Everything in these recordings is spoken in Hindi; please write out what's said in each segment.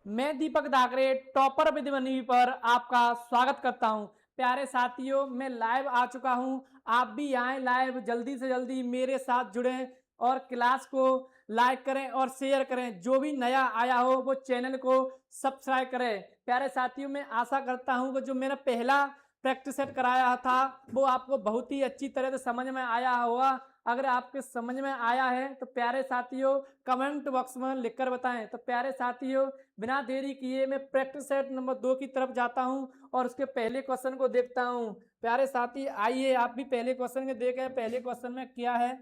मैं दीपक दाकरे टॉपर विद मनी पर आपका स्वागत करता हूं। प्यारे साथियों, मैं लाइव आ चुका हूं। आप भी आए लाइव, जल्दी से जल्दी मेरे साथ जुड़ें और क्लास को लाइक करें और शेयर करें। जो भी नया आया हो वो चैनल को सब्सक्राइब करें। प्यारे साथियों, मैं आशा करता हूं कि जो मेरा पहला प्रैक्टिस सेट कराया था वो आपको बहुत ही अच्छी तरह से समझ में आया होगा। अगर आपके समझ में आया है तो प्यारे साथियों कमेंट बॉक्स में लिखकर बताएं। तो प्यारे साथियों, बिना देरी किए मैं प्रैक्टिस सेट नंबर 2 की तरफ जाता हूं और उसके पहले क्वेश्चन को देखता हूं। प्यारे साथी आइए, आप भी पहले क्वेश्चन को देखें। पहले क्वेश्चन में क्या है?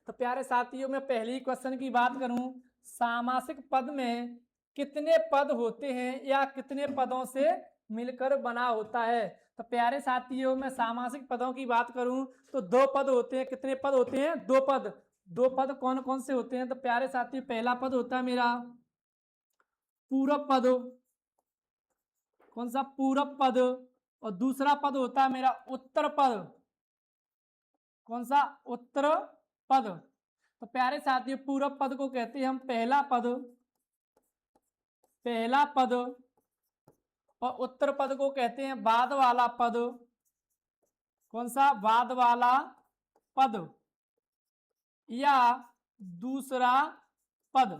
तो प्यारे साथियों, मैं पहली क्वेश्चन की बात करूं, सामासिक पद में कितने पद होते हैं या कितने पदों से मिलकर बना होता है? तो प्यारे साथियों, मैं सामासिक पदों की बात करूं तो दो पद होते हैं। कितने पद होते हैं? दो पद। दो पद कौन कौन से होते हैं? तो प्यारे साथियों, पहला पद होता है मेरा पूरब पद। कौन सा? पूरब पद। और दूसरा पद होता है मेरा उत्तर पद। कौन सा? उत्तर पद। तो प्यारे साथियों, पूरब पद को कहते हैं हम पहला पद। पहला पद। और उत्तर पद को कहते हैं बाद वाला पद। कौन सा? बाद वाला पद या दूसरा पद।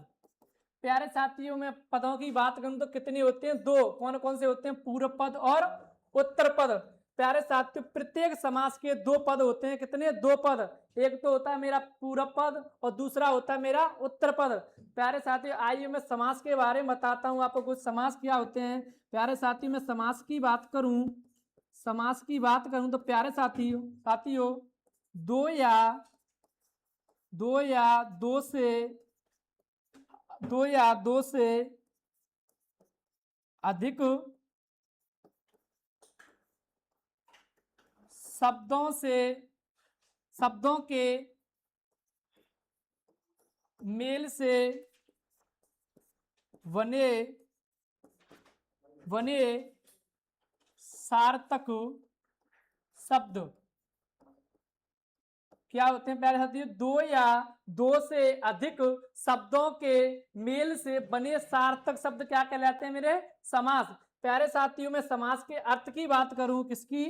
प्यारे साथियों, में पदों की बात करूं तो कितने होते हैं? दो। कौन कौन से होते हैं? पूर्व पद और उत्तर पद। प्यारे साथियों, प्रत्येक समास के दो पद होते हैं। कितने? दो पद। एक तो होता है मेरा पूर्व पद और दूसरा होता है मेरा उत्तर पद। प्यारे साथियों, आइए मैं समास के बारे में बताता हूं आपको। कुछ समास क्या होते हैं? प्यारे साथियों, मैं समास की बात करूं, समास की बात करूं तो प्यारे साथियों साथियों दो या दो या दो से दो या दो से अधिक शब्दों से शब्दों के मेल से बने बने सार्थक शब्द क्या होते हैं? प्यारे साथियों, दो या दो से अधिक शब्दों के मेल से बने सार्थक शब्द क्या कहलाते हैं मेरे? समास। प्यारे साथियों, मैं समास के अर्थ की बात करूं, किसकी?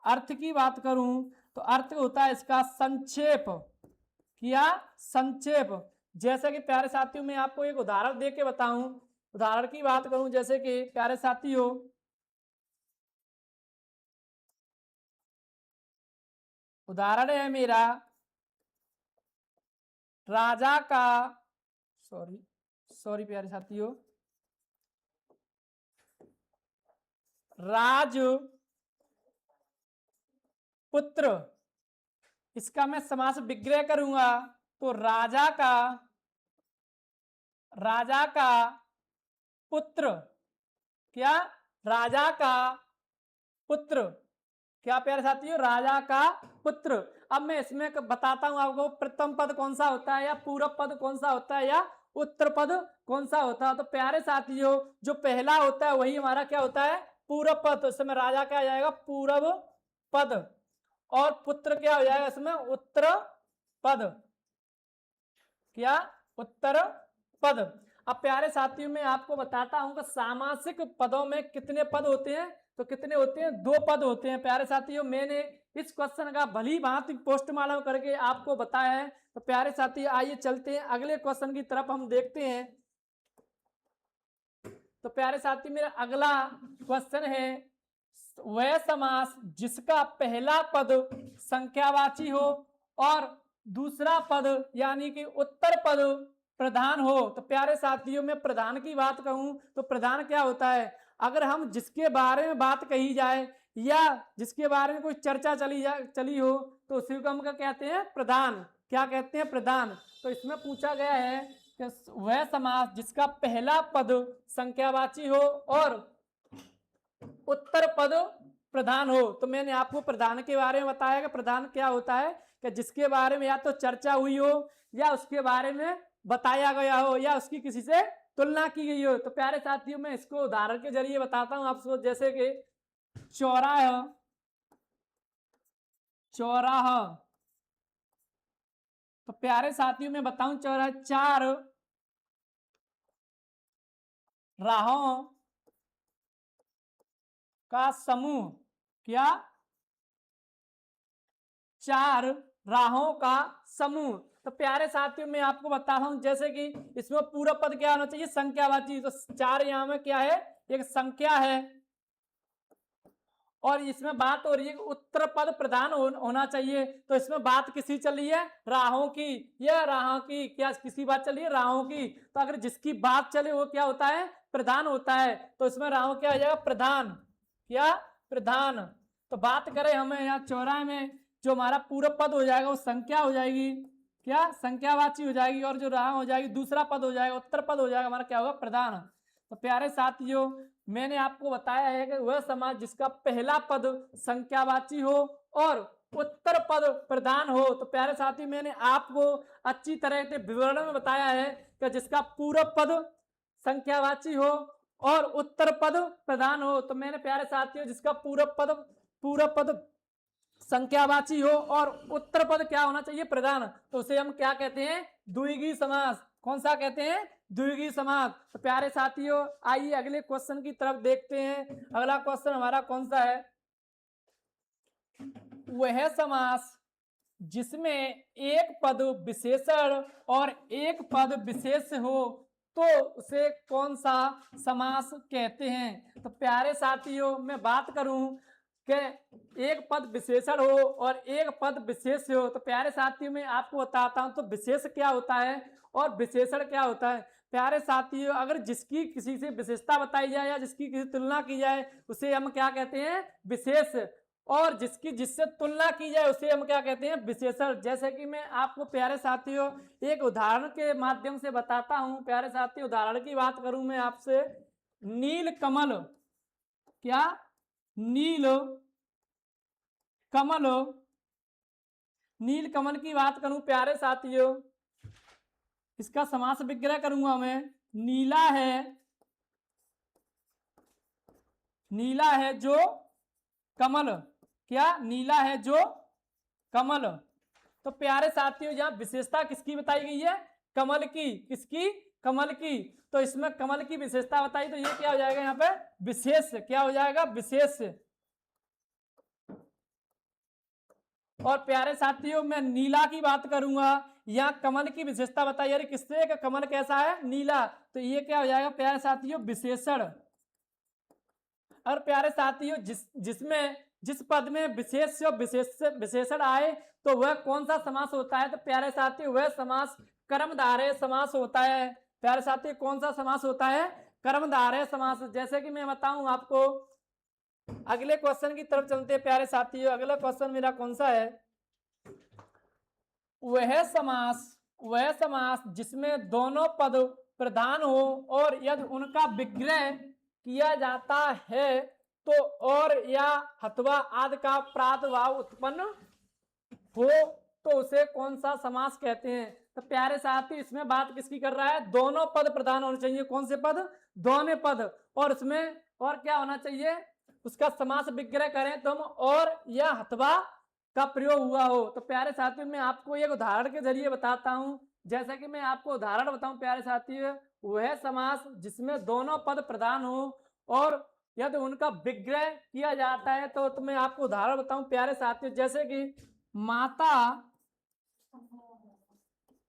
अर्थ की बात करूं तो अर्थ होता है इसका संक्षेप। क्या? संक्षेप। जैसे कि प्यारे साथियों, मैं आपको एक उदाहरण दे के बताऊं। उदाहरण की बात करूं जैसे कि प्यारे साथियों, उदाहरण है मेरा राजा का, सॉरी सॉरी प्यारे साथियों, राजपुत्र। इसका मैं समास विग्रह करूंगा तो राजा का पुत्र। क्या? राजा का पुत्र। क्या प्यारे साथियों? राजा का पुत्र। अब मैं इसमें बताता हूं आपको प्रथम पद कौन सा होता है या पूरब पद कौन सा होता है या उत्तर पद कौन सा होता है। तो प्यारे साथियों, जो पहला होता है वही हमारा क्या होता है? पूरब पद। तो इसमें राजा क्या आ जाएगा? पूरब पद। और पुत्र क्या हो जाएगा इसमें? उत्तर पद। क्या? उत्तर पद। अब प्यारे साथियों, मैं आपको बताता हूं कि सामासिक पदों में कितने पद होते हैं। तो कितने होते हैं? दो पद होते हैं। प्यारे साथियों, मैंने इस क्वेश्चन का भली भांति पोस्टमार्टम करके आपको बताया है। तो प्यारे साथी आइए चलते हैं अगले क्वेश्चन की तरफ, हम देखते हैं। तो प्यारे साथी, मेरा अगला क्वेश्चन है, वह समास जिसका पहला पद संख्यावाची हो और दूसरा पद यानी कि उत्तर पद प्रधान हो। तो प्यारे साथियों, में प्रधान की बात कहूं तो प्रधान क्या होता है? अगर हम जिसके बारे में बात कही जाए या जिसके बारे में कोई चर्चा चली हो तो उसी को हम क्या कहते हैं? प्रधान। क्या कहते हैं? प्रधान। तो इसमें पूछा गया है कि वह समास जिसका पहला पद संख्यावाची हो और उत्तर पद प्रधान हो। तो मैंने आपको प्रधान के बारे में बताया कि प्रधान क्या होता है, कि जिसके बारे में या तो चर्चा हुई हो या उसके बारे में बताया गया हो या उसकी किसी से तुलना की गई हो। तो प्यारे साथियों, मैं इसको उदाहरण के जरिए बताता हूं आपको। जैसे कि चौराहा, चौराहा। तो प्यारे साथियों, मैं बताऊं चौराहा चार राहों का समूह। क्या? 4 राहों का समूह। तो प्यारे साथियों मैं आपको बता रहा हूं, जैसे कि इसमें पूरा पद क्या होना चाहिए? संख्यावाची। तो 4 यहां में क्या है? एक संख्या है। और इसमें बात हो रही है कि उत्तर पद प्रधान होना चाहिए। तो इसमें बात किसी चल रही है? राहों की। या राहों की क्या किसी बात चल रही है? राहों की। तो अगर जिसकी बात चले वो क्या होता है? प्रधान होता है। तो इसमें राहों क्या हो जाएगा? प्रधान। क्या? प्रधान। तो बात करें हमें यहाँ चौराहे में जो हमारा पूरा पद हो जाएगा वो संख्या हो जाएगी। क्या? संख्यावाची हो जाएगी। और जो राह हो जाएगी दूसरा पद हो जाएगा, उत्तर पद हो जाएगा हमारा क्या होगा? प्रधान। तो प्यारे साथियों मैंने आपको बताया है कि वह समास जिसका पहला पद संख्यावाची हो और उत्तर पद प्रधान हो। तो प्यारे साथी मैंने आपको अच्छी तरह से विवरण में बताया है कि जिसका पूर्व पद संख्यावाची हो और उत्तर पद प्रधान हो। तो मैंने प्यारे साथियों जिसका पूर्व पद संख्यावाची हो और उत्तर पद क्या होना चाहिए? प्रधान। तो उसे हम क्या कहते हैं? द्विगुणी समास। कौन सा कहते हैं? द्विगुणी समास। तो प्यारे साथियों आइए अगले क्वेश्चन की तरफ देखते हैं। अगला क्वेश्चन हमारा कौन सा है? वह समास जिसमें एक पद विशेषण और एक पद विशेष हो तो उसे कौन सा समास कहते हैं? तो प्यारे साथियों मैं बात करूं कि एक पद विशेषण हो और एक पद विशेष हो। तो प्यारे साथियों मैं आपको बताता हूं तो विशेष क्या होता है और विशेषण क्या होता है। प्यारे साथियों अगर जिसकी किसी से विशेषता बताई जाए या जिसकी किसी तुलना की जाए उसे हम क्या कहते हैं? विशेष। और जिससे तुलना की जाए उसे हम क्या कहते हैं? विशेषण। जैसे कि मैं आपको प्यारे साथियों एक उदाहरण के माध्यम से बताता हूं। प्यारे साथियों उदाहरण की बात करूं मैं आपसे, नील कमल। क्या? नील कमल। नील कमल की बात करूं प्यारे साथियों, इसका समास विग्रह करूंगा मैं। नीला है, नीला है जो कमल। क्या? नीला है जो कमल। तो प्यारे साथियों यहां विशेषता किसकी बताई गई है? कमल की। किसकी? कमल की। तो इसमें कमल की विशेषता बताई तो ये क्या हो जाएगा? यहाँ पे विशेष। क्या हो जाएगा? विशेष। और प्यारे साथियों मैं नीला की बात करूंगा, यहाँ कमल की विशेषता बताई अरे किससे का कमल कैसा है? नीला। तो ये क्या हो जाएगा प्यारे साथियों? विशेषण। और प्यारे साथियों जिसमें जिस पद में विशेष विशेषण आए तो वह कौन सा समास होता है? तो प्यारे साथियों वह समास कर्मधारय समास होता है। प्यारे साथियों कौन सा समास होता है? कर्मधारय समास। जैसे कि मैं बताऊं आपको, अगले क्वेश्चन की तरफ चलते हैं प्यारे साथियों। अगला क्वेश्चन मेरा कौन सा है? वह समास जिसमें दोनों पद प्रधान हो और यदि उनका विग्रह किया जाता है तो और या अथवा आदि का प्रादुर्भाव उत्पन्न हो तो उसे कौन सा समास कहते हैं? तो प्यारे साथी इसमें बात किसकी कर रहा है? दोनों पद प्रधान होने चाहिए। कौन से पद? दोनों पद। और इसमें और क्या होना चाहिए? उसका समास विग्रह करें तो हम और या अथवा का प्रयोग हुआ हो। तो प्यारे साथियों मैं आपको एक उदाहरण के जरिए बताता हूं। जैसा कि मैं आपको उदाहरण बताऊं प्यारे साथियों, वह समास जिसमें दोनों पद प्रधान हो और यदि उनका विग्रह किया जाता है तो मैं आपको उदाहरण बताऊं प्यारे साथियों, जैसे कि माता,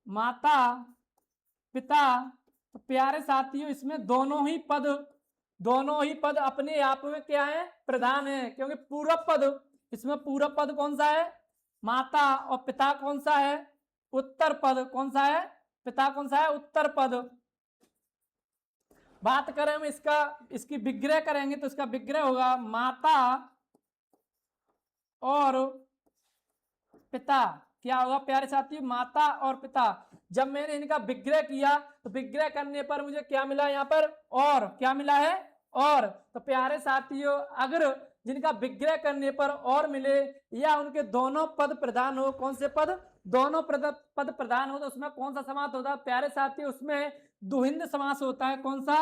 माता पिता। तो प्यारे साथियों इसमें दोनों ही पद अपने आप में क्या है? प्रधान है। क्योंकि पूर्व पद, इसमें पूर्व पद कौन सा है? माता। और पिता कौन सा है? उत्तर पद। कौन सा है? पिता कौन सा है? उत्तर पद। बात करें हम इसकी विग्रह करेंगे तो इसका विग्रह होगा माता और पिता। क्या होगा प्यारे साथी? माता और पिता। जब मैंने इनका विग्रह किया तो विग्रह करने पर मुझे क्या मिला? यहाँ पर और क्या मिला है? और। तो प्यारे साथियों अगर जिनका विग्रह करने पर और मिले या उनके दोनों पद प्रधान हो, कौन से पद? दोनों पद प्रधान हो तो उसमें कौन सा समास होता है? प्यारे साथियों उसमें द्विहिंद समास होता है। कौन सा?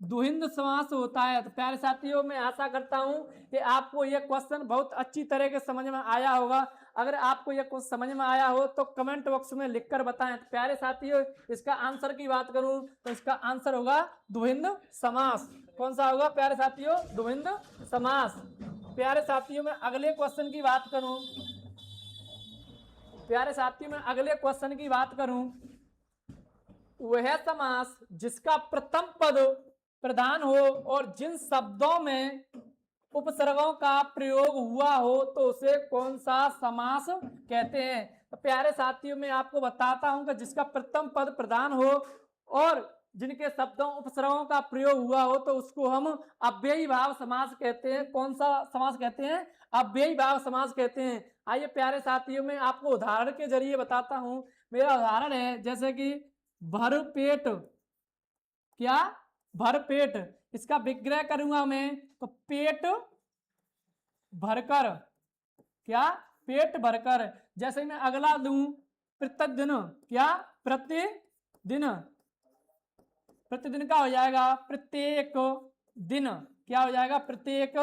द्वंद्व समास होता है। तो प्यारे साथियों, मैं आशा करता हूं कि आपको यह क्वेश्चन बहुत अच्छी तरह के समझ में आया होगा। अगर आपको यह कुछ समझ में आया हो तो कमेंट बॉक्स में लिखकर बताएं। तो प्यारे साथियों, इसका आंसर की बात करूं तो इसका आंसर होगा द्वंद्व समास। कौन सा होगा प्यारे साथियों? द्वंद्व समास। प्यारे साथियों, मैं अगले क्वेश्चन की बात करूं, प्यारे साथियों मैं अगले क्वेश्चन की बात करूं, वह समास जिसका प्रथम पद प्रधान हो और जिन शब्दों में उपसर्गों का प्रयोग हुआ हो तो उसे कौन सा समास कहते हैं? तो प्यारे साथियों, मैं आपको बताता हूं कि जिसका प्रथम पद प्रधान हो और जिनके शब्दों उपसर्गों का प्रयोग हुआ हो तो उसको हम अव्ययी भाव समास कहते हैं। कौन सा समास कहते हैं? अव्ययी भाव समास कहते हैं। आइए प्यारे साथियों, मैं आपको उदाहरण के जरिए बताता हूं। मेरा उदाहरण है जैसे कि भरपेट। क्या? भरपेट। इसका विग्रह करूंगा मैं तो पेट भरकर। क्या? पेट भरकर। जैसे मैं अगला लूं प्रतिदिन। क्या? प्रतिदिन। प्रतिदिन का हो जाएगा प्रत्येक दिन। क्या हो जाएगा? प्रत्येक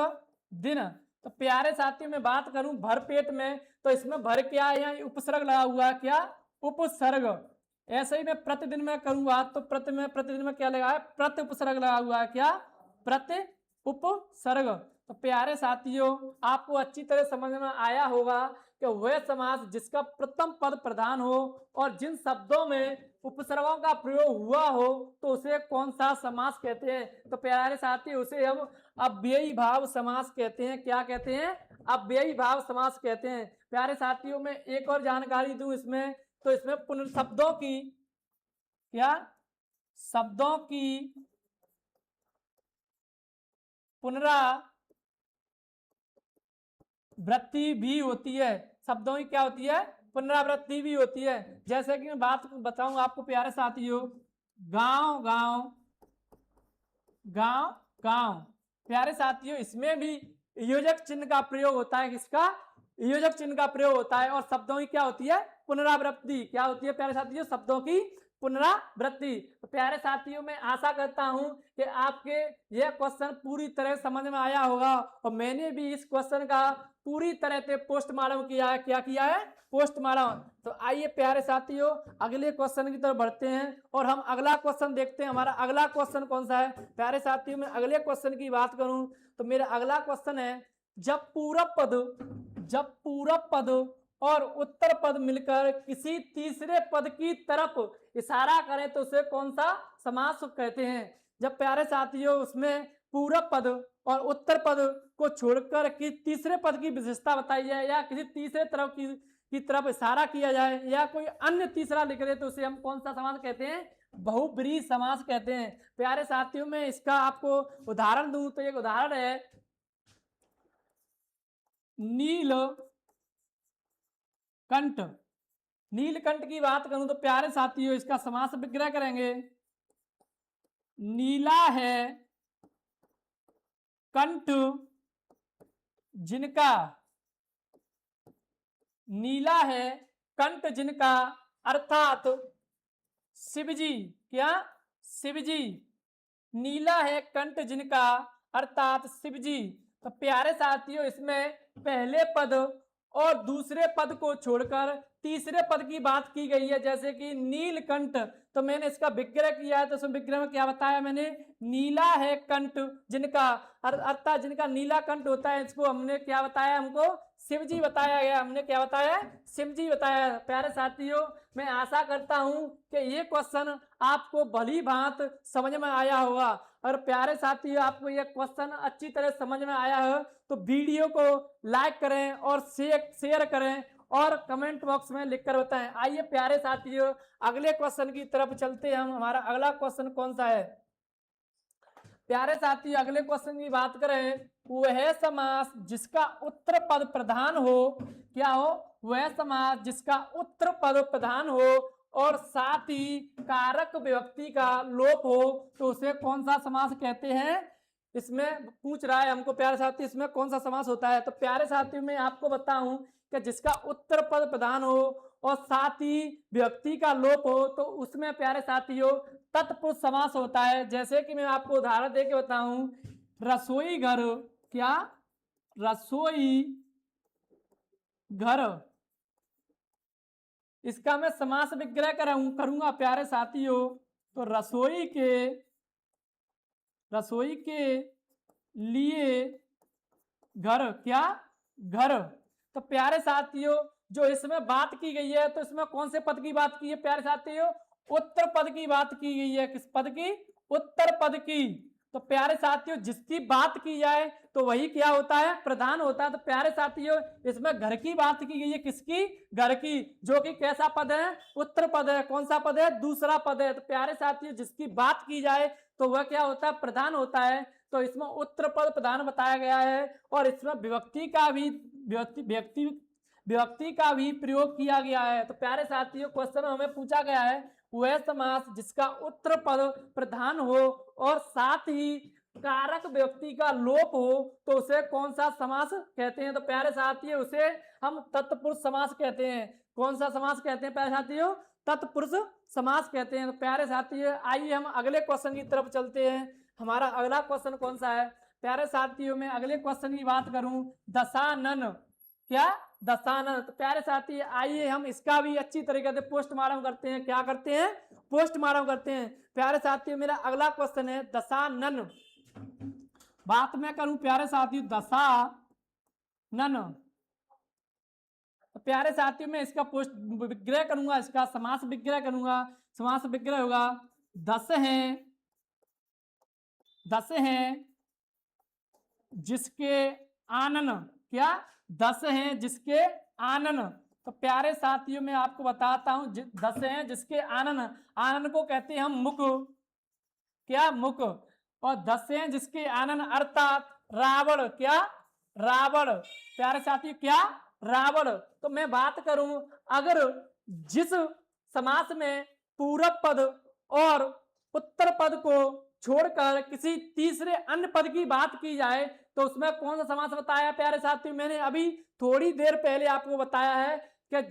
दिन। तो प्यारे साथियों, मैं बात करूं भरपेट में तो इसमें भर क्या है? यहाँ उपसर्ग लगा हुआ है। क्या? उपसर्ग। ऐसे ही मैं प्रतिदिन में करूंगा तो प्रतिदिन में क्या लगा है? प्रति उपसर्ग लगा हुआ है। क्या? प्रति उपसर्ग। तो प्यारे साथियों, आपको अच्छी तरह समझ में आया होगा कि वह समास जिसका प्रथम पद प्रधान हो और जिन शब्दों में उपसर्गों का प्रयोग हुआ हो तो उसे कौन सा समास कहते हैं? तो प्यारे साथियों, उसे हम अव्ययी भाव समास कहते हैं। क्या कहते हैं? अव्ययी भाव समास कहते हैं। प्यारे साथियों, मैं एक और जानकारी दूं इसमें, तो इसमें शब्दों की, क्या? शब्दों की पुनरावृत्ति भी होती है। शब्दों की क्या होती है? पुनरावृत्ति भी होती है। जैसे कि मैं बात बताऊं आपको प्यारे साथियों, गांव गांव, गांव गांव। प्यारे साथियों, इसमें भी योजक चिन्ह का प्रयोग होता है। किसका? योजक चिन्ह का प्रयोग होता है। और शब्दों की क्या होती है? पुनरावृत्ति। क्या होती है प्यारे साथियों? शब्दों की पुनरावृत्ति। तो प्यारे साथियों, मैं आशा करता हूं कि आपके यह क्वेश्चन पूरी तरह समझ में आया होगा और मैंने भी इस क्वेश्चन का पूरी तरह से पोस्टमार्टम किया है। क्या किया है? पोस्टमार्टम। तो आइए प्यारे साथियों, अगले क्वेश्चन की तरफ बढ़ते हैं और हम अगला क्वेश्चन देखते हैं। हमारा अगला क्वेश्चन कौन सा है? प्यारे साथियों, मैं अगले क्वेश्चन की बात करूं तो मेरा अगला क्वेश्चन है, जब पूरब पद और उत्तर पद मिलकर किसी तीसरे पद की तरफ इशारा करें तो उसे कौन सा समास कहते हैं? जब प्यारे साथियों उसमें पूरब पद और उत्तर पद को छोड़कर कि तीसरे पद की विशेषता बताई जाए या किसी तीसरे तरफ की तरफ इशारा किया जाए या कोई अन्य तीसरा लिख दे तो उसे हम कौन सा समास कहते हैं? बहुब्रीहि समास कहते हैं। प्यारे साथियों, मैं इसका आपको उदाहरण दूं तो एक उदाहरण है, नीलकंठ। नीलकंठ की बात करूं तो प्यारे साथियों इसका समास विग्रह करेंगे, नीला है कंठ जिनका, नीला है कंठ जिनका अर्थात शिवजी। क्या? शिवजी। नीला है कंठ जिनका अर्थात शिवजी। तो प्यारे साथियों, इसमें पहले पद और दूसरे पद को छोड़कर तीसरे पद की बात की गई है। जैसे कि नीलकंठ, तो मैंने इसका विग्रह किया है तो उसमें विग्रह में क्या बताया मैंने? नीला है कंठ जिनका, अर्थात जिनका नीला कंठ होता है, इसको हमने क्या बताया? हमको शिवजी बताया गया। हमने क्या बताया? शिवजी बताया। प्यारे साथियों, मैं आशा करता हूं कि ये क्वेश्चन आपको भली भांत समझ में आया होगा। और प्यारे साथियों, आपको यह क्वेश्चन अच्छी तरह समझ में आया है तो वीडियो को लाइक करें और शेयर करें और कमेंट बॉक्स में लिखकर बताएं। आइए प्यारे साथियों, अगले क्वेश्चन की तरफ चलते हैं हम। हमारा अगला क्वेश्चन कौन सा है? प्यारे साथियों, अगले क्वेश्चन की बात करें, वह समास जिसका उत्तर पद प्रधान हो। क्या हो? वह समास जिसका उत्तर पद प्रधान हो और साथ ही कारक विभक्ति का लोप हो तो उसे कौन सा समास कहते हैं? इसमें पूछ रहा है हमको प्यारे साथी, इसमें कौन सा समास होता है? तो प्यारे साथियों, मैं आपको बताऊं कि जिसका उत्तर पद प्रधान हो और साथ ही विभक्ति का लोप हो तो उसमें प्यारे साथियों तत्पुरुष समास होता है। जैसे कि मैं आपको उदाहरण दे के बताऊं, रसोई घर, क्या, रसोई घर, इसका मैं समास विग्रह करूंगा प्यारे साथियों। तो रसोई के लिए घर, क्या, घर। तो प्यारे साथियों जो इसमें बात की गई है, तो इसमें कौन से पद की बात की है प्यारे साथियों? उत्तर पद की बात की गई है। किस पद की? उत्तर पद की। तो प्यारे साथियों जिसकी बात की जाए तो वही क्या होता है? प्रधान होता है। तो प्यारे साथियों इसमें घर की बात की गई है। किसकी? घर की, जो कि कैसा पद है? उत्तर पद है। कौन सा पद है? दूसरा पद है। तो प्यारे साथियों जिसकी बात की जाए तो वह क्या होता है? प्रधान होता है। तो इसमें उत्तर पद प्रधान बताया गया है। और इसमें विभक्ति का भी प्रयोग किया गया है। तो प्यारे साथियों क्वेश्चन हमें पूछा गया है, वह समास जिसका उत्तर पद प्रधान हो और साथ ही कारक व्यक्ति का लोप हो तो उसे कौन सा समास कहते हैं? तो प्यारे साथियों उसे हम तत्पुरुष समास कहते हैं। कौन सा समास कहते हैं प्यारे साथियों? तत्पुरुष समास कहते हैं। तो प्यारे साथियों आइए हम अगले क्वेश्चन की तरफ चलते हैं। हमारा अगला क्वेश्चन कौन सा है प्यारे साथियों? मैं अगले क्वेश्चन की बात करूं, दशानन, क्या, दशानन। तो प्यारे साथी आइए हम इसका भी अच्छी तरीके से पोस्टमार्टम करते हैं। क्या करते हैं? पोस्टमार्टम करते हैं। प्यारे साथियों मेरा अगला क्वेश्चन है दशानन। बात मैं करूं प्यारे साथियों दशानन, तो प्यारे साथियों मैं इसका पोस्ट विग्रह करूंगा, इसका समास विग्रह करूंगा। समास विग्रह होगा, दस हैं जिसके आनन, क्या, 10 हैं जिसके आनन। तो प्यारे साथियों मैं आपको बताता हूं 10 हैं जिसके आनन, आनन को कहते हैं हम मुख, क्या, मुख। और 10 हैं जिसके आनन अर्थात रावण, क्या, रावण। प्यारे साथियों क्या, रावण। तो मैं बात करूं अगर जिस समास में पूरब पद और उत्तर पद को छोड़कर किसी तीसरे अन्य पद की बात की जाए तो उसमें कौन सा समास बताया प्यारे साथियों? मैंने अभी थोड़ी देर पहले आपको बताया है कि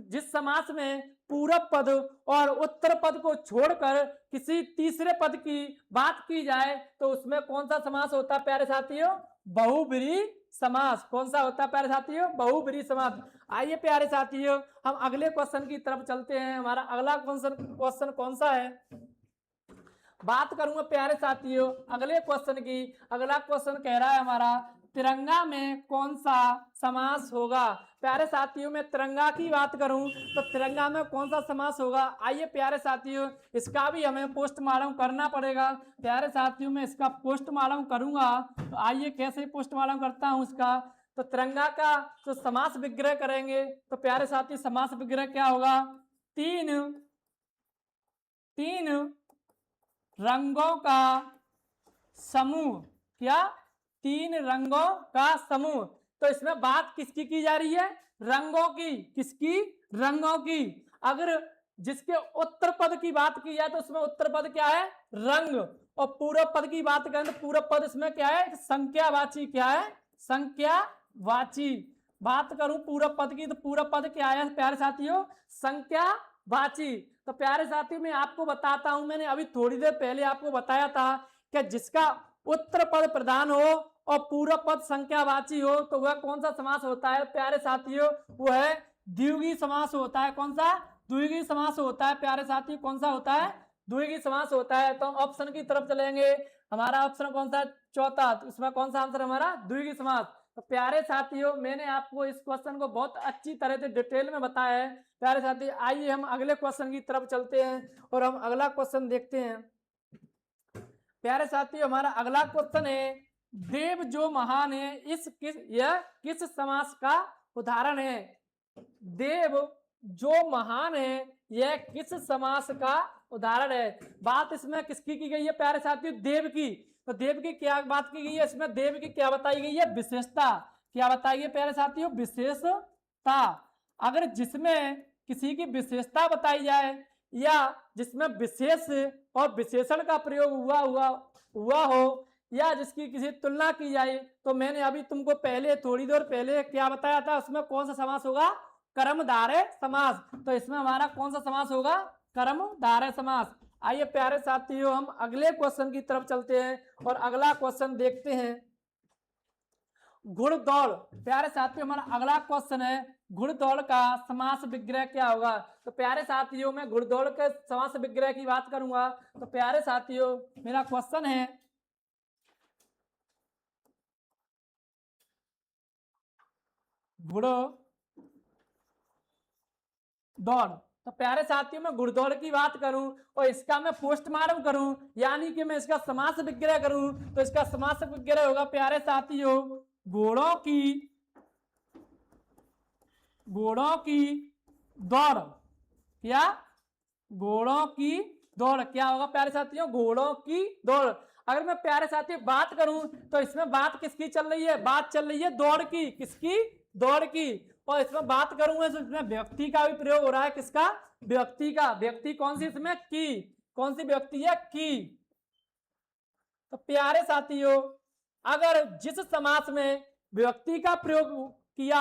जिस समास में पूरब पद और उत्तर पद को छोड़कर किसी तीसरे पद की बात की जाए तो उसमें कौन सा समास होता है प्यारे साथियों? बहुब्रीहि समास। कौन सा होता है प्यारे साथियों? बहुब्रीहि समास। आइए प्यारे साथियों हम अगले क्वेश्चन की तरफ चलते हैं। हमारा अगला क्वेश्चन कौन सा है? बात करूंगा प्यारे साथियों अगले क्वेश्चन की। अगला क्वेश्चन कह रहा है हमारा तिरंगा में कौन सा समास होगा? प्यारे साथियों मैं तिरंगा की बात करूं तो तिरंगा में कौन सा समास होगा? आइए प्यारे साथियों इसका भी हमें पोस्टमार्टम करना पड़ेगा। प्यारे साथियों मैं इसका पोस्टमार्टम करूंगा। तो आइए कैसे पोस्टमार्टम करता हूं इसका। तो तिरंगा का जो समास विग्रह करेंगे तो प्यारे साथी समास विग्रह क्या होगा? तीन रंगों का समूह, क्या, 3 रंगों का समूह। तो इसमें बात किसकी की जा रही है? रंगों की। किसकी? रंगों की। अगर जिसके उत्तर पद की बात की जाए तो उसमें उत्तर पद क्या है? रंग। और पूर्व पद की बात करें तो पूर्व पद इसमें क्या है? संख्यावाची। क्या है? संख्यावाची। बात करूं पूर्व पद की तो पूर्व पद क्या है प्यारे साथियों? संख्यावाची। तो प्यारे साथियों मैं आपको बताता हूं, मैंने अभी थोड़ी देर पहले आपको बताया था कि जिसका उत्तर पद प्रधान हो और पूर्व पद संख्यावाची हो तो वह कौन सा समास होता है प्यारे साथियों? वह है द्विगुणी समास होता है। कौन सा? द्विगुणी समास होता है प्यारे साथियों। कौन सा होता है? द्विगुणी समास होता है। तो ऑप्शन की तरफ चलेंगे। हमारा ऑप्शन कौन सा? चौथा। तो इसमें कौन सा आंसर हमारा? द्विगुणी समास। तो प्यारे साथियों मैंने आपको इस क्वेश्चन को बहुत अच्छी तरह से डिटेल में बताया है। प्यारे साथी आइए हम अगले क्वेश्चन की तरफ चलते हैं और हम अगला क्वेश्चन देखते हैं। प्यारे साथियों हमारा अगला क्वेश्चन है देव जो महान है यह किस समास का उदाहरण है? देव जो महान है यह किस समास का उदाहरण है? बात इसमें किसकी की गई है प्यारे साथियों? देव की। तो देव की क्या बात की गई है इसमें? देव की क्या बताई गई है? विशेषता। क्या बताई गई प्यारे साथियों? विशेषता। अगर जिसमें किसी की विशेषता बताई जाए या जिसमें विशेष और विशेषण का प्रयोग हुआ हो या जिसकी किसी तुलना की जाए तो मैंने अभी तुमको पहले थोड़ी देर पहले क्या बताया था? उसमें कौन सा समास होगा? कर्मधारय समास। तो इसमें हमारा कौन सा समास होगा? कर्मधारय समास। आइए प्यारे साथियों हम अगले क्वेश्चन की तरफ चलते हैं और अगला क्वेश्चन देखते हैं। घुड़दौड़। प्यारे साथियों हमारा अगला क्वेश्चन है घुड़दौड़ का समास विग्रह क्या होगा। तो प्यारे साथियों मैं घुड़दौड़ के समास विग्रह की बात करूंगा। तो प्यारे साथियों मेरा क्वेश्चन है घुड़दौड़। तो प्यारे साथियों मैं घुड़दौड़ की बात करूं और इसका मैं पोस्टमार्टम करूं यानी कि मैं इसका समास विग्रह करूं तो इसका समास विग्रह होगा प्यारे साथियों घोड़ों की दौड़। क्या? घोड़ों की दौड़ क्या होगा प्यारे साथियों? घोड़ों की दौड़। अगर मैं प्यारे साथियों बात करूं तो इसमें बात किसकी चल रही है? बात चल रही है दौड़ की। किसकी? दौड़ की। और इसमें बात करूंगा तो इसमें व्यक्ति का भी प्रयोग हो रहा है। किसका? व्यक्ति का। व्यक्ति कौन सी इसमें? की। कौन सी व्यक्ति है? की। तो प्यारे साथियों अगर जिस समास में व्यक्ति का प्रयोग किया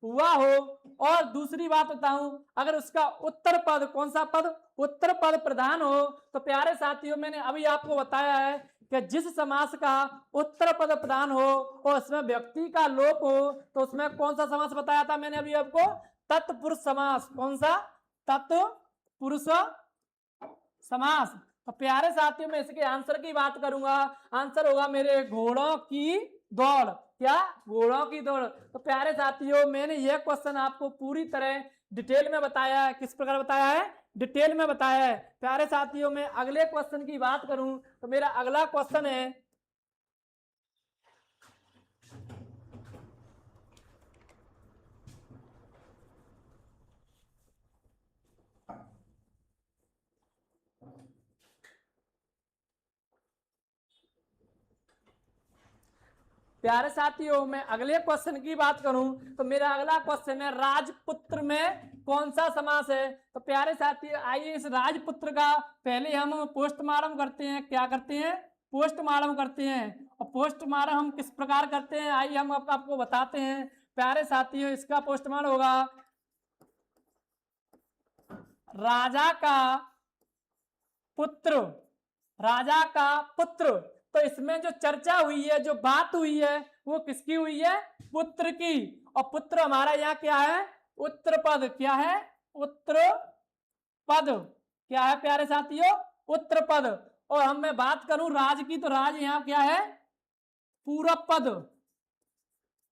हुआ हो और दूसरी बात बताऊं अगर उसका उत्तर पद कौन सा पद? उत्तर पद प्रधान हो तो प्यारे साथियों मैंने अभी आपको बताया है कि जिस समास का उत्तर पद प्रधान हो और उसमें व्यक्ति का लोप हो तो उसमें कौन सा समास बताया था मैंने अभी आपको? तत्पुरुष समास। कौन सा? तत्पुरुष समास। तो प्यारे साथियों मैं इसके आंसर की बात करूंगा। आंसर होगा मेरे घोड़ों की दौड़। क्या? घोड़ों की दौड़। तो प्यारे साथियों मैंने यह क्वेश्चन आपको पूरी तरह डिटेल में बताया है। किस प्रकार बताया है? डिटेल में बताया है। प्यारे साथियों मैं अगले क्वेश्चन की बात करूं तो मेरा अगला क्वेश्चन है प्यारे साथियों मैं अगले क्वेश्चन की बात करूं तो मेरा अगला क्वेश्चन है राजपुत्र में कौन सा समास है। तो प्यारे साथियों आइए इस राजपुत्र का पहले हम पोस्टमार्टम करते हैं। क्या करते हैं? पोस्टमार्टम करते हैं। और पोस्टमार्टम हम किस प्रकार करते हैं आइए हम आपको बताते हैं। प्यारे साथियों इसका पोस्टमार्टम होगा राजा का पुत्र। राजा का पुत्र। तो इसमें जो चर्चा हुई है जो बात हुई है वो किसकी हुई है? पुत्र की। और पुत्र हमारा यहाँ क्या है? उत्तर पद। क्या है? उत्तर पद। क्या है प्यारे साथियों? उत्तर पद। और हम मैं बात करूं राज की तो राज यहाँ क्या है? पूरब पद।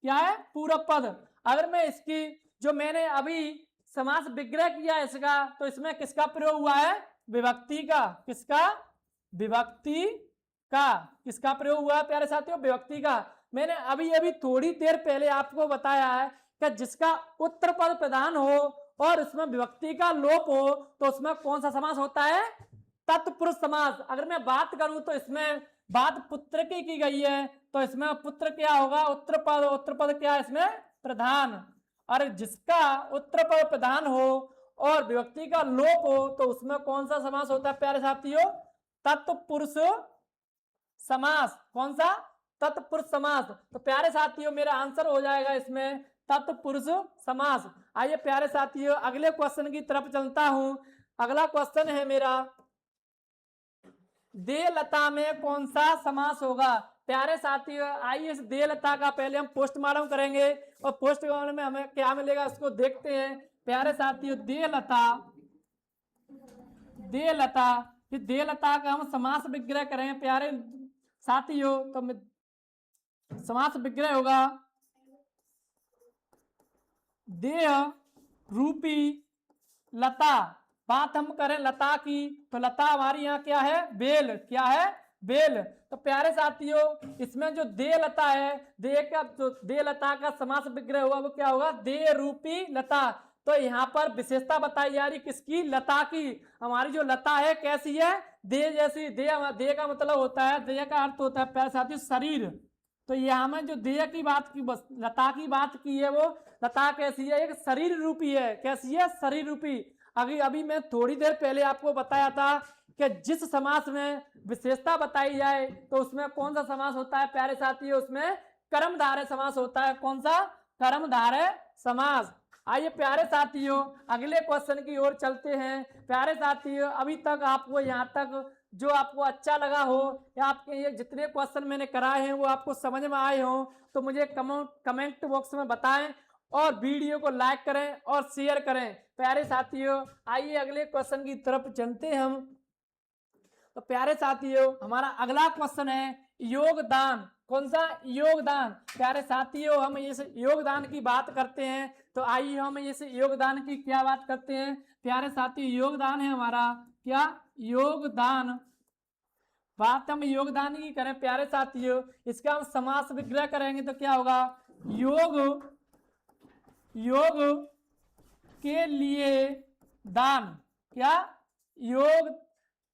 क्या है? पूरब पद। अगर मैं इसकी जो मैंने अभी समास विग्रह किया इसका तो इसमें किसका प्रयोग हुआ है? विभक्ति का। किसका? विभक्ति का। किसका प्रयोग हुआ है प्यारे साथियों? विभक्ति का। मैंने अभी अभी थोड़ी देर पहले आपको बताया है कि जिसका उत्तर पद प्रधान हो और उसमें विभक्ति का लोप हो तो उसमें कौन सा समास होता है? तत्पुरुष समास। अगर मैं बात करूं तो इसमें बात पुत्र की गई है तो इसमें पुत्र क्या होगा? उत्तर पद। उत्तर पद क्या है इसमें? प्रधान। और जिसका उत्तर पद प्रधान हो और विभक्ति का लोप हो तो उसमें कौन सा समास होता है प्यारे साथियों? तत्पुरुष समास। कौन सा? तत्पुरुष समास। तो प्यारे साथियों मेरा आंसर हो जाएगा इसमें तत्पुरुष समास। आइए प्यारे साथियों अगले क्वेश्चन की तरफ चलता हूं। अगला क्वेश्चन है मेरा देलता में कौन सा समास होगा। प्यारे साथियों आइए इस देलता का पहले हम पोस्टमार्टम करेंगे और पोस्टमार्टम में हमें क्या मिलेगा उसको देखते हैं। प्यारे साथियों देलता देलता इस देलता का हम समास विग्रह करें प्यारे साथियों तो समास विग्रह होगा देह रूपी लता। बात हम करें लता की तो लता हमारी यहाँ क्या है? बेल। क्या है? बेल। तो प्यारे साथियों इसमें जो दे लता है दे का जो दे लता का समास विग्रह हुआ वो क्या होगा? दे रूपी लता। तो यहाँ पर विशेषता बताई जा रही किसकी? लता की। हमारी जो लता है कैसी है? दे जैसी। दे का मतलब होता है दे का अर्थ होता है प्यारे साथियों शरीर। तो यहाँ में जो देह की बात की लता की बात की है वो लता कैसी है? एक शरीर रूपी है। कैसी है? शरीर रूपी। अभी अभी मैं थोड़ी देर पहले आपको बताया था कि जिस समास में विशेषता बताई जाए तो उसमें कौन सा समास होता है प्यारे साथियों? उसमें कर्मधारय समास होता है। कौन सा? कर्मधारय समास। आइए प्यारे साथियों अगले क्वेश्चन की ओर चलते हैं। प्यारे साथियों अभी तक आपको यहाँ तक जो आपको अच्छा लगा हो या आपके ये जितने क्वेश्चन मैंने कराए हैं वो आपको समझ में आए हों तो मुझे कमेंट बॉक्स में बताएं और वीडियो को लाइक करें और शेयर करें। प्यारे साथियों आइए अगले क्वेश्चन की तरफ चलते हैं हम। तो प्यारे साथियों हमारा अगला क्वेश्चन है योगदान। कौन सा? योगदान। प्यारे साथियों हम इस योगदान की बात करते हैं तो आइए हम इस योगदान की क्या बात करते हैं। प्यारे साथियों योगदान है हमारा क्या? योगदान। बात हम योगदान की करें प्यारे साथियों, इसका हम समास विग्रह करेंगे तो क्या होगा? योग, योग के लिए दान। क्या? योग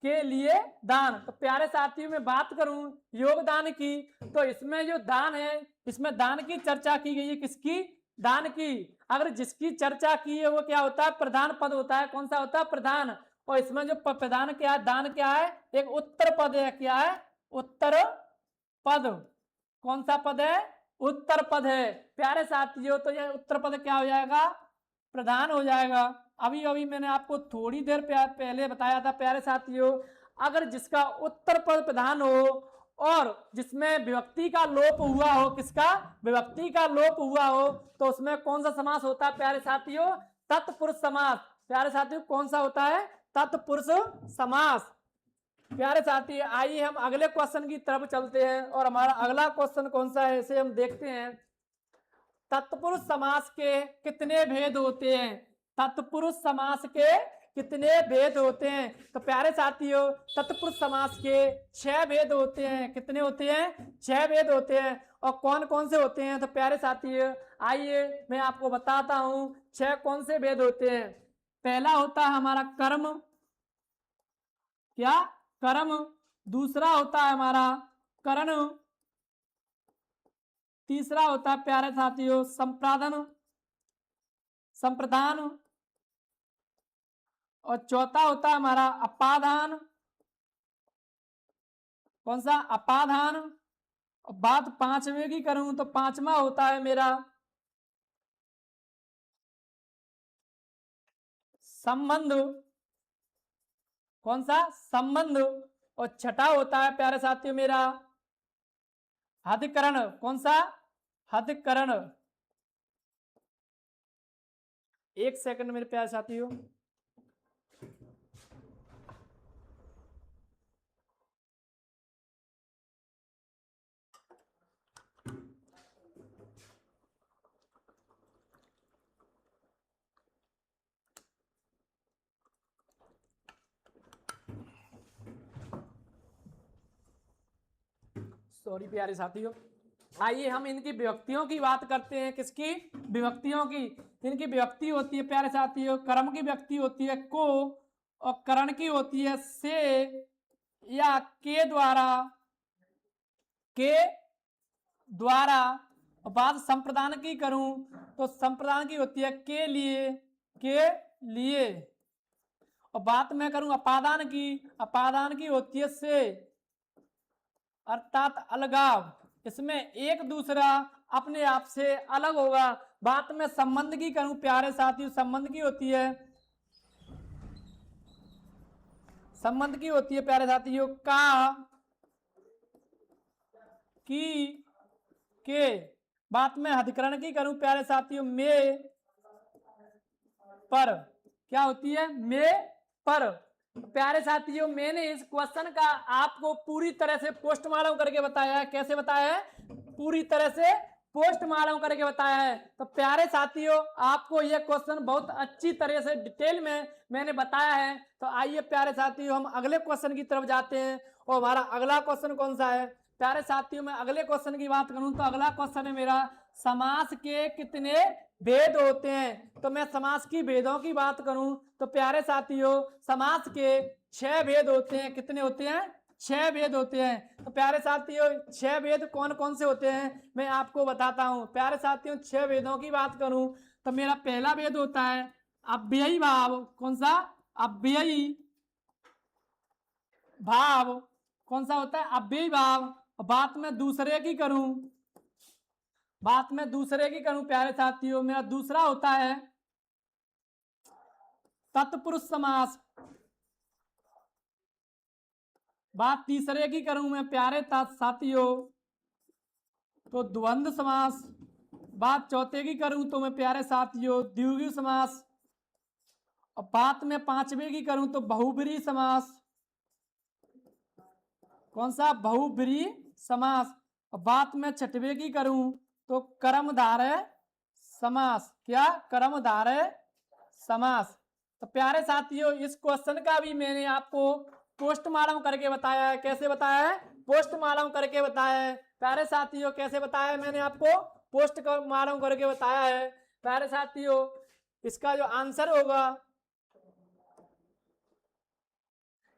के लिए दान। तो प्यारे साथियों में बात करूं योगदान की तो इसमें जो दान है इसमें दान की चर्चा की गई है। किसकी? दान की। अगर जिसकी चर्चा की है वो क्या होता है? प्रधान पद होता है। कौन सा होता है? प्रधान। और इसमें जो प्रधान क्या है? दान क्या है? एक उत्तर पद है। क्या है? उत्तर पद। कौन सा पद है? उत्तर पद है। प्यारे साथियों तो यह उत्तर पद क्या हो जाएगा? प्रधान हो जाएगा। अभी अभी मैंने आपको थोड़ी देर पहले बताया था प्यारे साथियों, अगर जिसका उत्तर पद प्रधान हो और जिसमें विभक्ति का लोप हुआ हो, किसका? विभक्ति का लोप हुआ हो, तो उसमें कौन सा समास होता है प्यारे साथियों? तत्पुरुष समास। प्यारे साथियों कौन सा होता है? तत्पुरुष समास। प्यारे साथी आइए हम अगले क्वेश्चन की तरफ चलते हैं और हमारा अगला क्वेश्चन कौन सा है इसे हम देखते हैं। तत्पुरुष समास के कितने भेद होते हैं? तत्पुरुष समास के कितने भेद होते हैं? तो प्यारे साथियों तत्पुरुष समास के 6 भेद होते हैं। कितने होते हैं? 6 भेद होते हैं। और कौन कौन से होते हैं? तो प्यारे साथियों आइए मैं आपको बताता हूं 6 कौन से भेद होते हैं। पहला होता है हमारा कर्म। क्या? कर्म। दूसरा होता है हमारा करण। तीसरा होता है प्यारे साथियों संप्रदान, संप्रदान। और चौथा होता है हमारा अपादान। कौन सा? अपादान। और बात पांचवें की करूं तो पांचवा होता है मेरा संबंध। कौन सा? संबंध। और छठा होता है प्यारे साथियों मेरा अधिकरण। कौन सा? अधिकरण। एक सेकंड मेरे प्यारे साथियों। सॉरी प्यारे साथियों। आइए हम इनकी विभक्तियों की बात करते हैं। किसकी? विभक्तियों की। इनकी विभक्ति होती है प्यारे साथियों, कर्म की विभक्ति होती है को और करण की होती है से या के द्वारा, के द्वारा। और बात संप्रदान की करूं तो संप्रदान की होती है के लिए, के लिए। और बात मैं करूं अपादान की, अपादान की होती है से अर्थात अलगाव। इसमें एक दूसरा अपने आप से अलग होगा। बात में संबंध की करूं प्यारे साथियों, संबंध की होती है, संबंध की होती है प्यारे साथियों का, की, के। बात में अधिकरण की करूं प्यारे साथियों में, पर। क्या होती है? में, पर। प्यारे साथियों मैंने इस क्वेश्चन का आपको पूरी तरह से पोस्टमार्टम करके बताया है। कैसे बताया है? पूरी तरह से पोस्टमार्टम करके बताया है। तो प्यारे साथियों आपको यह क्वेश्चन बहुत अच्छी तरह से डिटेल में मैंने बताया है। तो आइए प्यारे साथियों हम अगले क्वेश्चन की तरफ जाते हैं। और हमारा अगला क्वेश्चन कौन सा है? प्यारे साथियों मैं अगले क्वेश्चन की बात करूं तो अगला क्वेश्चन है मेरा समास के कितने भेद होते हैं। तो मैं समास की भेदों की बात करूं तो प्यारे साथियों समास के 6 भेद होते हैं। कितने होते हैं? 6 भेद होते हैं। तो प्यारे साथियों 6 भेद कौन कौन से होते हैं मैं आपको बताता हूं। प्यारे साथियों 6 भेदों की बात करूं तो मेरा पहला भेद होता है अव्ययी भाव। कौन सा? अव्ययी भाव। कौन सा होता है? अव्ययी भाव। बात में दूसरे की करूं, बात में दूसरे की करूं प्यारे साथियों मेरा दूसरा होता है तत्पुरुष समास। बात तीसरे की करूं मैं प्यारे साथियों तो द्वंद्व समास। बात चौथे की करूं तो मैं प्यारे साथियों द्विगु समास। और बात में पांचवे की करूं तो बहुब्रीहि समास। कौन सा? बहुब्रीहि समास। और बात में छठवे की करूं तो कर्मधारय समास। क्या? कर्मधारय समास। तो प्यारे साथियों इस क्वेश्चन का भी मैंने आपको पोस्टमार्टम करके बताया है। कैसे बताया है? पोस्टमार्टम करके बताया है। प्यारे साथियों कैसे बताया है? मैंने आपको पोस्टमार्टम करके बताया है। प्यारे साथियों इसका जो आंसर होगा,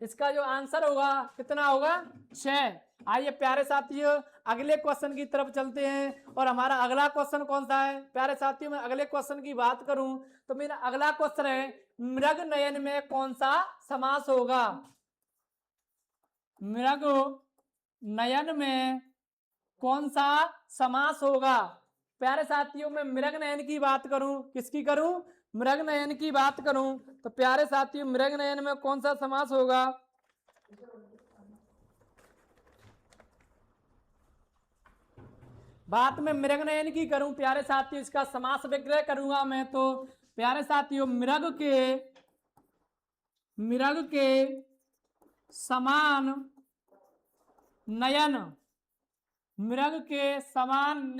इसका जो आंसर होगा कितना होगा? 6। आइए प्यारे साथियों अगले क्वेश्चन की तरफ चलते हैं। और हमारा अगला क्वेश्चन कौन सा है? प्यारे साथियों मैं अगले क्वेश्चन की बात करूं तो मेरा अगला क्वेश्चन है मृग नयन में कौन सा समास होगा? मृग नयन में कौन सा समास होगा? प्यारे साथियों मैं मृग नयन की बात करूं, किसकी करूं? मृग नयन की बात करूं तो प्यारे साथियों मृग नयन में कौन सा समास होगा? बात में मृग नयन की करूं प्यारे साथियों इसका समास विग्रह करूंगा मैं तो प्यारे साथियों मृग के समान नयन। मृग के समान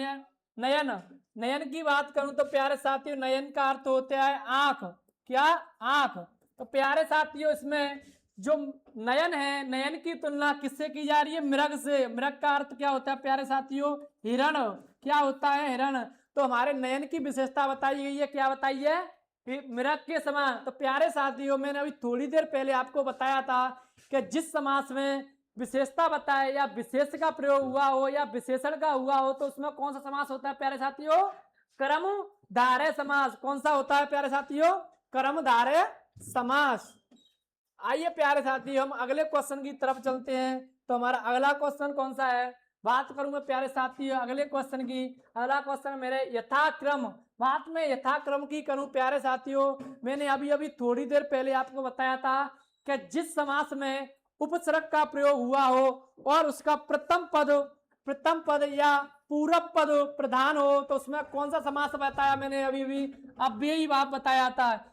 नयन। नयन की बात करूं तो प्यारे साथियों नयन का अर्थ होता है आंख। क्या? आंख। तो प्यारे साथियों इसमें जो नयन है, नयन की तुलना किससे की जा रही है? मृग से। मृग का अर्थ क्या होता है प्यारे साथियों? हिरण। क्या होता है? हिरण। तो हमारे नयन की विशेषता बताई गई है। क्या बताई है? मृग के समान। तो प्यारे साथियों मैंने अभी थोड़ी देर पहले आपको बताया था कि जिस समास में विशेषता बताए या विशेष का प्रयोग हुआ हो या विशेषण का हुआ हो तो उसमें कौन सा समास होता है प्यारे साथियों? कर्मधारय समास। कौन सा होता है प्यारे साथियों? कर्मधारय समास। आइए प्यारे साथियों हम अगले क्वेश्चन की तरफ चलते हैं। तो हमारा अगला क्वेश्चन कौन सा है? बात करूंगा प्यारे साथियों अगले क्वेश्चन की। अगला क्वेश्चन मेरे यथाक्रम। बात में यथाक्रम की करूं प्यारे साथियों मैंने अभी अभी थोड़ी देर पहले आपको बताया था कि जिस समास में उपसर्ग का प्रयोग हुआ हो और उसका प्रथम पद या पूरब पद प्रधान हो तो उसमें कौन सा समास बताया मैंने अभी यही बात बताया था।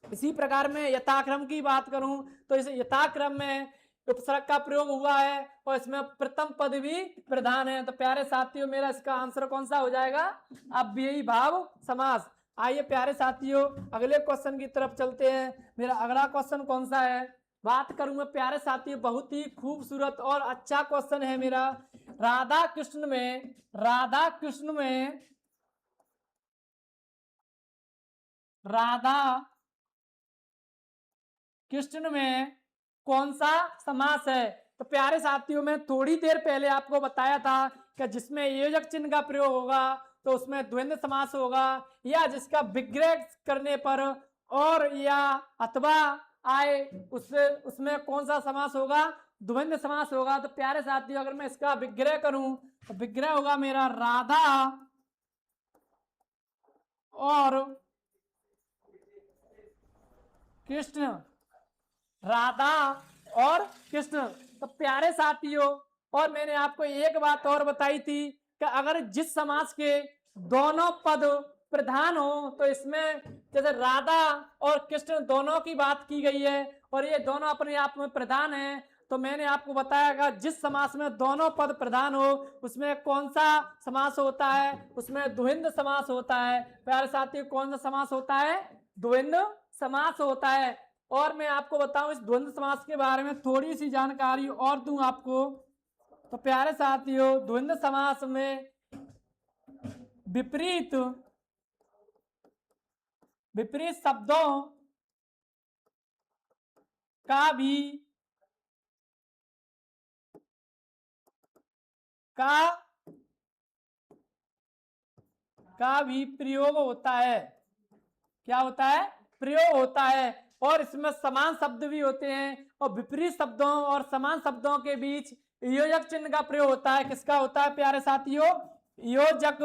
इसी प्रकार में यथाक्रम की बात करूं तो इस यथाक्रम में उपसर्ग का प्रयोग हुआ है और इसमें प्रथम पद भी प्रधान है। तो प्यारे साथियों मेरा इसका आंसर कौन सा हो जाएगा? अव्ययी भाव समास। आइए प्यारे साथियों अगले क्वेश्चन की तरफ चलते हैं। मेरा अगला क्वेश्चन कौन सा है? बात करूंगा प्यारे साथियों बहुत ही खूबसूरत और अच्छा क्वेश्चन है मेरा। राधा कृष्ण में राधा कृष्ण में कौन सा समास है? तो प्यारे साथियों मैं थोड़ी देर पहले आपको बताया था कि जिसमें योजक चिन्ह का प्रयोग होगा तो उसमें द्वंद्व समास होगा या जिसका विग्रह करने पर और या अथवा आए उसमें कौन सा समास होगा? द्वंद्व समास होगा। तो प्यारे साथियों अगर मैं इसका विग्रह करूं तो विग्रह होगा मेरा राधा और कृष्ण। राधा और कृष्ण। तो प्यारे साथियों और मैंने आपको एक बात और बताई थी कि अगर जिस समास के दोनों पद प्रधान हो तो इसमें जैसे राधा और कृष्ण दोनों की बात की गई है और ये दोनों अपने आप में प्रधान हैं। तो मैंने आपको बताया जिस समास में दोनों पद प्रधान हो उसमें कौन सा समास होता है? उसमें द्वंद्व समास होता है। प्यारे साथियों कौन सा समास होता है? द्वंद्व समास होता है। और मैं आपको बताऊं इस द्वंद्व समास के बारे में थोड़ी सी जानकारी और दूं आपको। तो प्यारे साथियों द्वंद्व समास में विपरीत शब्दों का भी प्रयोग होता है। क्या होता है? प्रयोग होता है। और इसमें समान शब्द भी होते हैं और विपरीत शब्दों और समान शब्दों के बीच योजक चिन्ह का प्रयोग होता है। किसका होता है प्यारे साथियों? योजक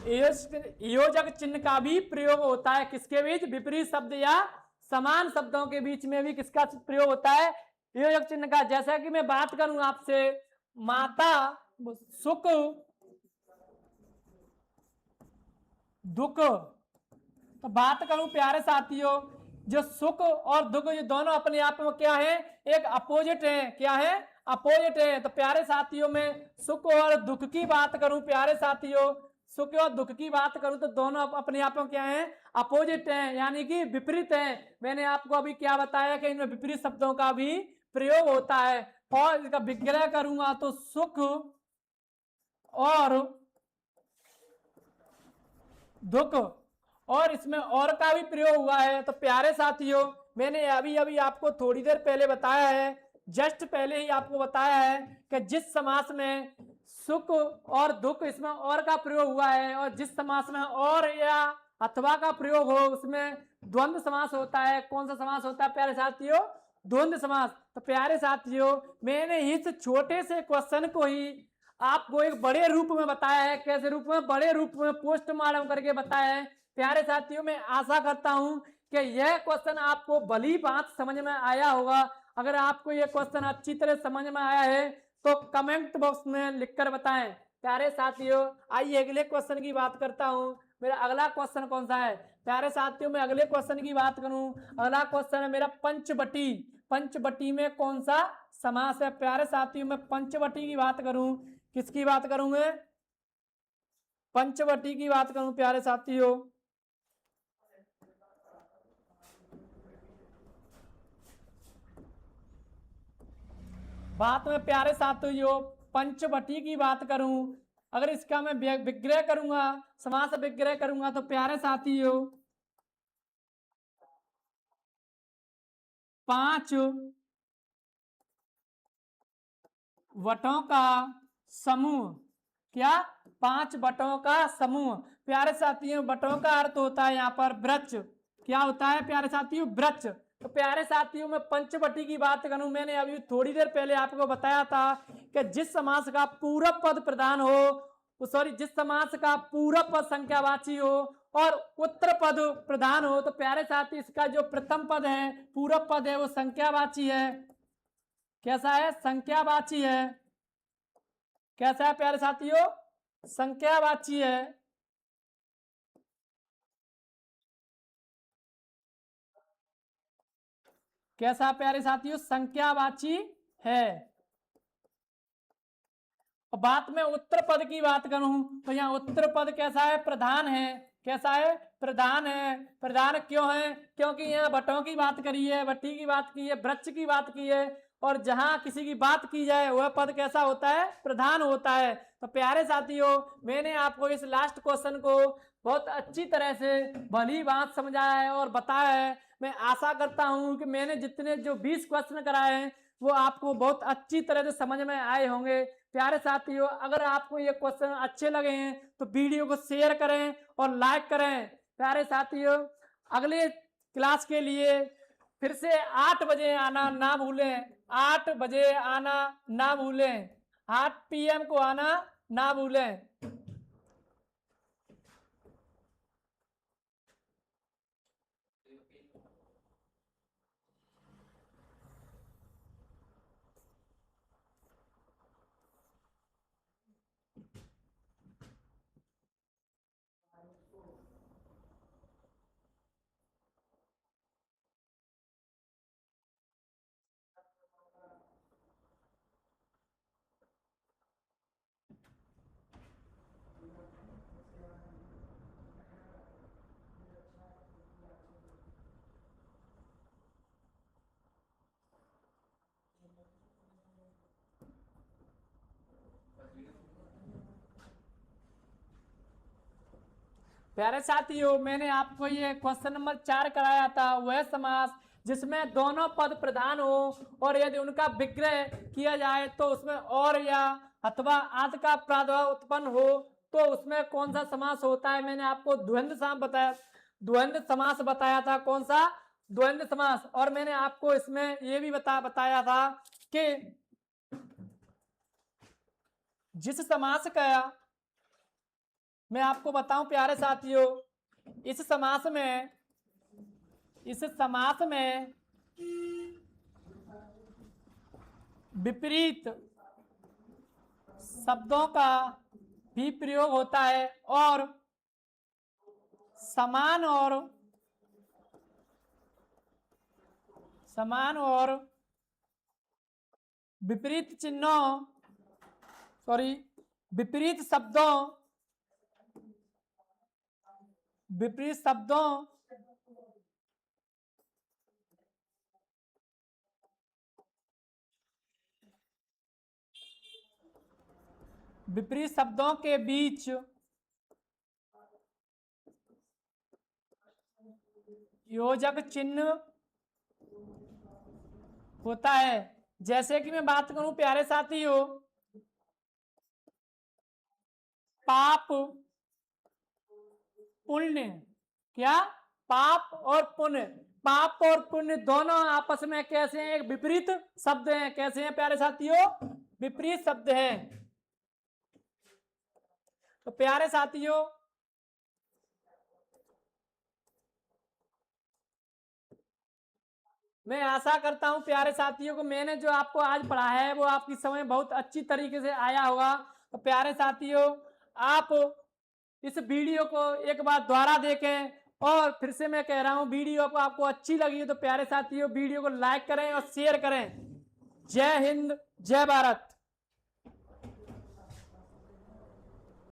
योजक चिन्ह का भी प्रयोग होता है किसके बीच, विपरीत शब्द या समान शब्दों के बीच में भी किसका प्रयोग होता है, योजक चिन्ह का। जैसा कि मैं बात करूं आपसे, माता सुख दुख, तो बात करूं प्यारे साथियों, जो सुख और दुख ये दोनों अपने आप में क्या है, एक अपोजिट है। क्या है, अपोजिट है। तो प्यारे साथियों में सुख और दुख की बात करूं, प्यारे साथियों सुख और दुख की बात करूं तो दोनों अपने आप में क्या है, अपोजिट है, यानी कि विपरीत है। मैंने आपको अभी क्या बताया कि इनमें विपरीत शब्दों का भी प्रयोग होता है। और इसका विग्रह करूंगा तो सुख और दुख, और इसमें और का भी प्रयोग हुआ है। तो प्यारे साथियों मैंने अभी अभी आपको थोड़ी देर पहले बताया है, जस्ट पहले ही आपको बताया है कि जिस समास में सुख और दुख इसमें और का प्रयोग हुआ है, और जिस समास में और या अथवा का प्रयोग हो उसमें द्वंद्व समास होता है। कौन सा समास होता है प्यारे साथियों, द्वंद्व समास। तो प्यारे साथियों मैंने इस छोटे से क्वेश्चन को ही आपको एक बड़े रूप में बताया है। कैसे रूप में, बड़े रूप में पोस्टमार्टम करके बताया है। प्यारे साथियों मैं आशा करता हूं कि यह क्वेश्चन आपको भली बात समझ में आया होगा। अगर आपको यह क्वेश्चन अच्छी तरह समझ में आया है तो कमेंट बॉक्स में लिखकर बताएं। प्यारे साथियों आइए अगले क्वेश्चन की बात करता हूं। मेरा अगला क्वेश्चन कौन सा है प्यारे साथियों, मैं अगले क्वेश्चन की बात करूं। अगला क्वेश्चन है मेरा पंचवटी। पंचवटी में कौन सा समास है प्यारे साथियों, मैं पंचवटी की बात करूं, किसकी बात करूं मैं, पंचवटी की बात करूं प्यारे साथियों। बात में प्यारे साथियों पंचवटी की बात करूं, अगर इसका मैं विग्रह करूंगा, समास विग्रह करूंगा तो प्यारे साथियों पांच वटों का समूह। क्या, पांच वटों का समूह। प्यारे साथियों वटों का अर्थ होता है यहाँ पर वृक्ष। क्या होता है प्यारे साथियों, वृक्ष। तो प्यारे साथियों मैं पंचवटी की बात करूं, मैंने अभी थोड़ी देर पहले आपको बताया था कि जिस समास का पूरब पद प्रधान हो, सॉरी जिस समास का पूरब पद संख्यावाची हो और उत्तर पद प्रधान हो, तो प्यारे साथी इसका जो प्रथम पद है, पूरब पद है, वो संख्यावाची है। कैसा है, संख्यावाची है। कैसा है प्यारे साथियों, संख्यावाची है। कैसा प्यारे साथियों, संख्यावाची है। और बात में उत्तर पद की बात करूं तो यहाँ उत्तर पद कैसा है, प्रधान है। कैसा है, प्रधान है। प्रधान क्यों है, क्योंकि यहाँ बटों की बात करी है, बट्टी की बात की है, वृक्ष की बात की है, और जहां किसी की बात की जाए वह पद कैसा होता है, प्रधान होता है। तो प्यारे साथियों मैंने आपको इस लास्ट क्वेश्चन को बहुत अच्छी तरह से भली बात समझाया है और बताया है। मैं आशा करता हूं कि मैंने जितने जो 20 क्वेश्चन कराए हैं वो आपको बहुत अच्छी तरह से समझ में आए होंगे। प्यारे साथियों अगर आपको ये क्वेश्चन अच्छे लगे हैं तो वीडियो को शेयर करें और लाइक करें। प्यारे साथियों अगले क्लास के लिए फिर से 8 बजे आना ना भूलें। 8 बजे आना ना भूलें, 8 PM को आना ना भूलें। प्यारे साथियों मैंने आपको ये क्वेश्चन नंबर 4 कराया था, वह समास जिसमें दोनों पद प्रधान हो और यदि उनका विग्रह किया जाए तो उसमें और या अथवा आदि का प्रादुर्भाव उत्पन्न हो तो उसमें कौन सा समास होता है। मैंने आपको द्वंद्व समास बताया, द्वंद्व समास बताया था। कौन सा, द्वंद्व समास। और मैंने आपको इसमें ये भी बताया था कि जिस समास का मैं आपको बताऊं प्यारे साथियों, इस समास में विपरीत शब्दों का भी प्रयोग होता है और समान और विपरीत शब्दों के बीच योजक चिन्ह होता है। जैसे कि मैं बात करूं प्यारे साथियों, पाप पुण्य, क्या पाप और पुण्य, पाप और पुण्य दोनों आपस में कैसे हैं, एक विपरीत शब्द हैं। कैसे हैं प्यारे साथियों, विपरीत शब्द हैं। तो प्यारे साथियों, मैं आशा करता हूं प्यारे साथियों को मैंने जो आपको आज पढ़ाया है वो आपकी समझ में बहुत अच्छी तरीके से आया होगा। तो प्यारे साथियों, आप इस वीडियो को एक बार दोबारा देखें, और फिर से मैं कह रहा हूं वीडियो को आपको अच्छी लगी है तो प्यारे साथियों वीडियो को लाइक करें और शेयर करें। जय हिंद, जय भारत।